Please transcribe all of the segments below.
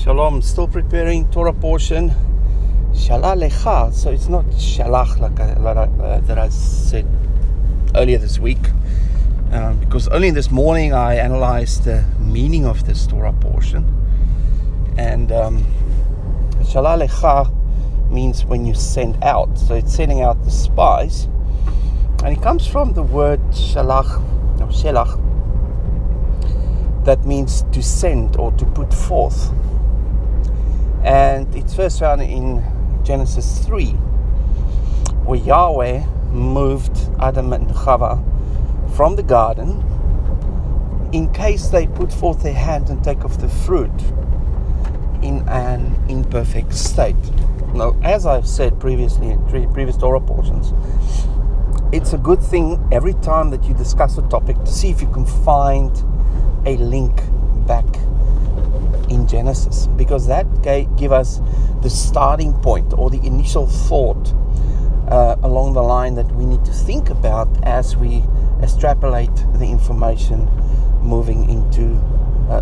Shalom, still preparing Torah portion. Shalach lecha, so it's not shalach that I said earlier this week, because only this morning I analyzed the meaning of this Torah portion. And shalach lecha means when you send out, so it's sending out the spies, and it comes from the word shalach or shelach, that means to send or to put forth. And it's first found in Genesis 3, where Yahweh moved Adam and Chava from the garden in case they put forth their hand and take of the fruit in an imperfect state. Now, as I've said previously in previous Torah portions, it's a good thing every time that you discuss a topic to see if you can find a link back in Genesis, because that give us the starting point or the initial thought along the line that we need to think about as we extrapolate the information moving into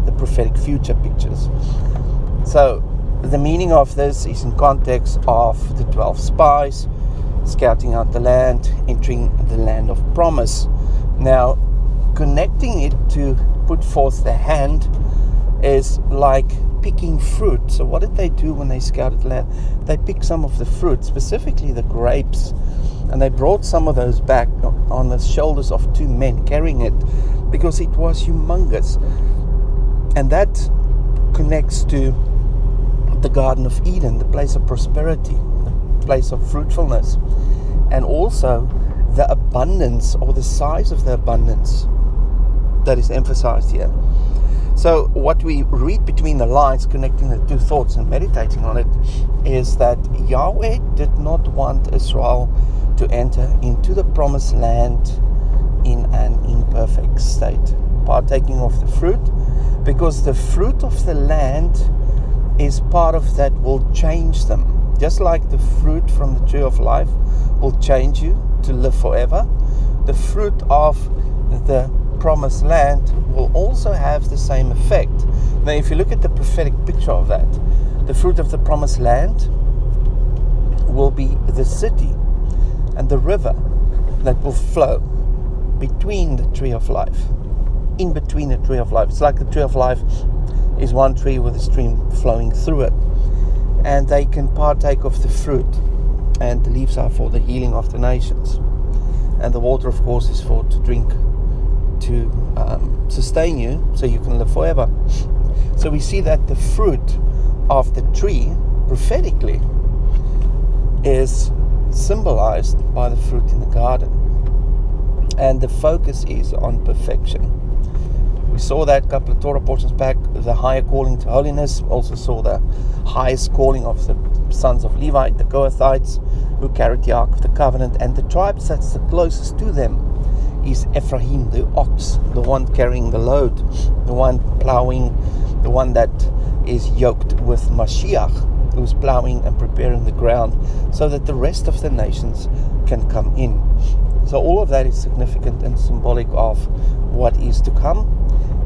the prophetic future pictures. So the meaning of this is in context of the 12 spies scouting out the land, entering the land of promise. Now, connecting it to put forth the hand is like picking fruit. So what did they do when they scouted the land? They picked some of the fruit, specifically the grapes, and they brought some of those back on the shoulders of two men carrying it, because it was humongous. And that connects to the Garden of Eden, the place of prosperity, the place of fruitfulness, and also the abundance or the size of the abundance that is emphasized here. So what we read between the lines, connecting the two thoughts and meditating on it, is that Yahweh did not want Israel to enter into the promised land in an imperfect state, partaking of the fruit, because the fruit of the land is part of that will change them. Just like the fruit from the tree of life will change you to live forever, the fruit of the promised land will also have the same effect. Now, if you look at the prophetic picture of that, the fruit of the promised land will be the city and the river that will flow between the tree of life, in between the tree of life. It's like the tree of life is one tree with a stream flowing through it, and they can partake of the fruit, and the leaves are for the healing of the nations, and the water, of course, is for to drink, to sustain you so you can live forever. So we see that the fruit of the tree prophetically is symbolized by the fruit in the garden, and the focus is on perfection. We saw that a couple of Torah portions back, the higher calling to holiness. We also saw the highest calling of the sons of Levi, the Kohathites, who carried the Ark of the Covenant, and the tribes that's the closest to them is Ephraim, the ox, the one carrying the load, the one plowing, the one that is yoked with Mashiach, who's plowing and preparing the ground so that the rest of the nations can come in. So all of that is significant and symbolic of what is to come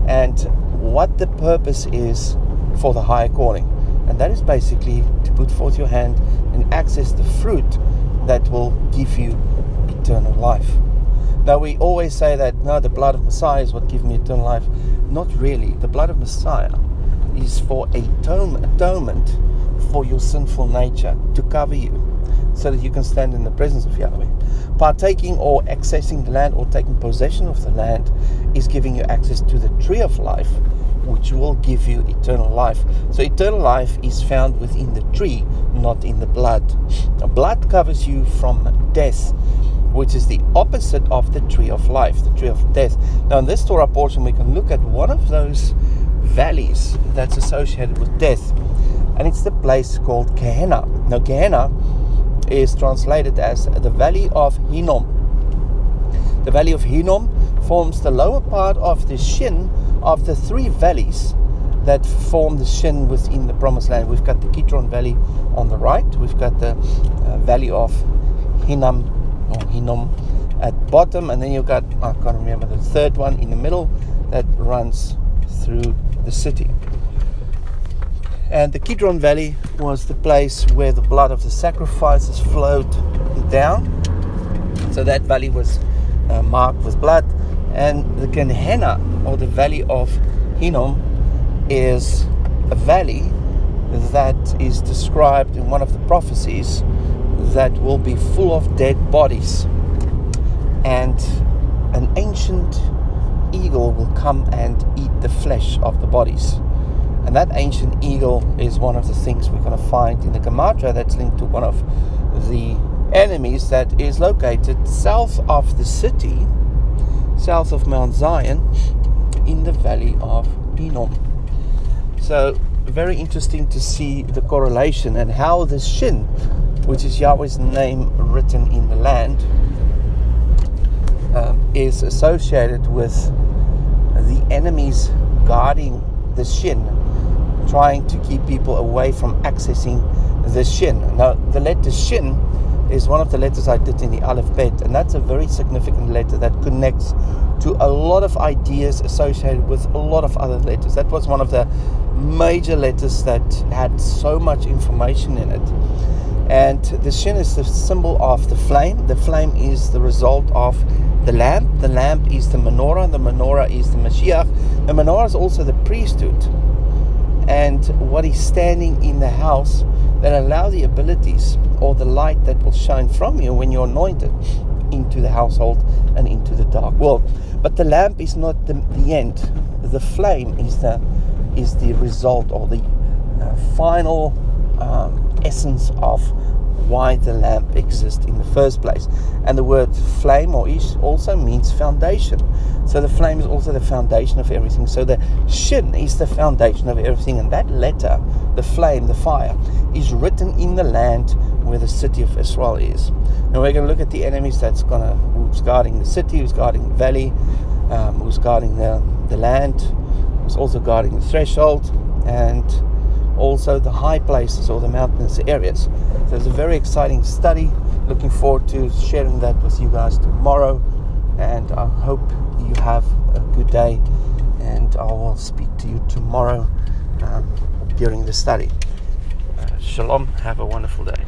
and what the purpose is for the higher calling. And that is basically to put forth your hand and access the fruit that will give you eternal life. Now, we always say that, no, the blood of Messiah is what gives me eternal life. Not really. The blood of Messiah is for atonement for your sinful nature, to cover you so that you can stand in the presence of Yahweh. Partaking or accessing the land or taking possession of the land is giving you access to the tree of life, which will give you eternal life. So eternal life is found within the tree, not in the blood. The blood covers you from death, which is the opposite of the tree of life, the tree of death. Now, in this Torah portion, we can look at one of those valleys that's associated with death, and it's the place called Gehenna. Now, Gehenna is translated as the Valley of Hinnom. The Valley of Hinnom forms the lower part of the shin of the three valleys that form the shin within the Promised Land. We've got the Kidron Valley on the right. We've got the Valley of Hinnom at bottom, and then you've got, I can't remember, the third one in the middle that runs through the city. And the Kidron Valley was the place where the blood of the sacrifices flowed down. So that valley was marked with blood. And the Gehenna, or the valley of Hinnom, is a valley that is described in one of the prophecies that will be full of dead bodies. And an ancient eagle will come and eat the flesh of the bodies. And that ancient eagle is one of the things we're going to find in the Gematria that's linked to one of the enemies that is located south of the city, south of Mount Zion, in the valley of Hinnom. So very interesting to see the correlation and how the Shin, which is Yahweh's name written in the land, is associated with the enemies guarding the Shin, trying to keep people away from accessing the Shin. Now, the letter Shin is one of the letters I did in the Aleph Bet, and that's a very significant letter that connects to a lot of ideas associated with a lot of other letters. That was one of the major letters that had so much information in it. And the Shin is the symbol of the flame. The flame is the result of the lamp. The lamp is the menorah. The menorah is the Mashiach. The menorah is also the priesthood. And what is standing in the house that allow the abilities or the light that will shine from you when you're anointed into the household and into the dark world. But the lamp is not the end. The flame is the result or the final essence of why the lamp exists in the first place. And the word flame or ish also means foundation. So the flame is also the foundation of everything. So the Shin is the foundation of everything. And that letter, the flame, the fire, is written in the land where the city of Israel is. And we're going to look at the enemies who's guarding the city, who's guarding the valley, who's guarding the land, who's also guarding the threshold, and also the high places or the mountainous areas. So it's a very exciting study. Looking forward to sharing that with you guys tomorrow, and I hope you have a good day, and I will speak to you tomorrow during the study. Shalom, have a wonderful day.